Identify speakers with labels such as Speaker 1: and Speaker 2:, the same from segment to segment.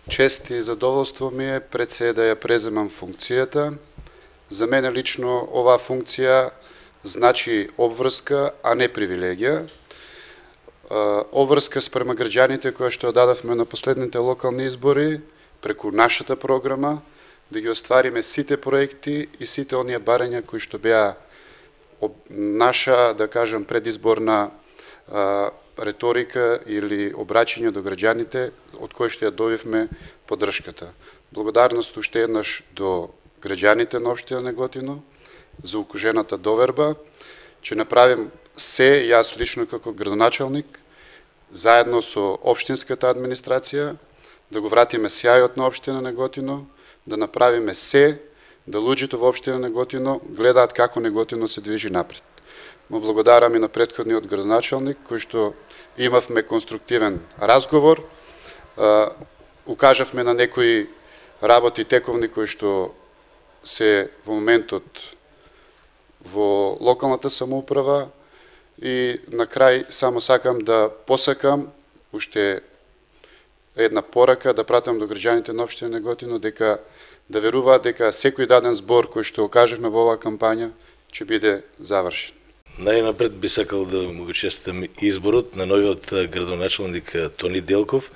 Speaker 1: Чест и задоволство ми е пред се да ја преземам функцијата. За мене лично оваа функција значи обврска, а не привилегија. Обврска спрема граѓаните која што ја дадавме на последните локални избори преку нашата програма, да ги оствариме сите проекти и сите оние барања кои што беа наша, да кажам, предизборна риторика или обраќање до граѓаните, од кои што ја добивме поддршката. Благодарност уште еднаш до граѓаните на општина Неготино за укажената доверба, че направим се, јас лично како градоначалник, заедно со општинската администрација, да го вратиме сјајот на општина Неготино, да направиме се, да луѓето во општина Неготино гледаат како Неготино се движи напред. Му благодарам и на претходниот градоначалник, кој што имавме конструктивен разговор, укажавме на некои работи тековни кои што се во моментот во локалната самоуправа и на крај само сакам да посакам уште една порака да пратам до граѓаните на општина Неготино дека да веруваат дека секој даден збор кој што окажавме во оваа кампања ќе биде завршен.
Speaker 2: Најнапред би сакал да му го честитам изборот на новиот градоначалник Тони Делков.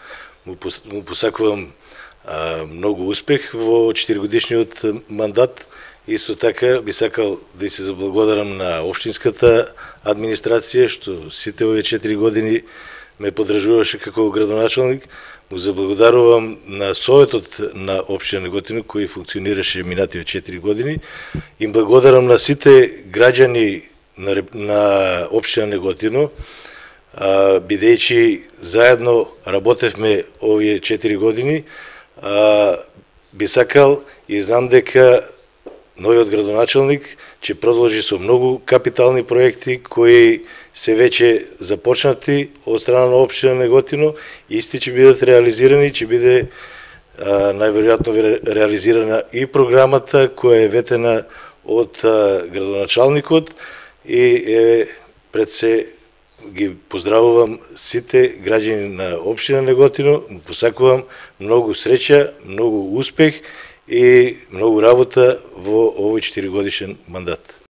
Speaker 2: Му посакувам многу успех во 4-годишниот мандат. Исто така би сакал да се заблагодарам на општинската администрација што сите овие 4 години ме поддржуваше како градоначалник. Му заблагодарувам на Советот на општина Неготино кој функционираше минативе 4 години. Им благодарам на сите граѓани на општина Неготино, бидејќи заедно работевме овие 4 години. Би сакал и знам дека новиот градоначалник ќе продолжи со многу капитални проекти кои се веќе започнати од страна на општина Неготино, исти ќе бидат реализирани, ќе биде најверојатно реализирана и програмата која е ветена од градоначалникот и пред се ги поздравувам сите граѓани на општина Неготино, му посакувам многу среќа, многу успех и многу работа во овој 4-годишен мандат.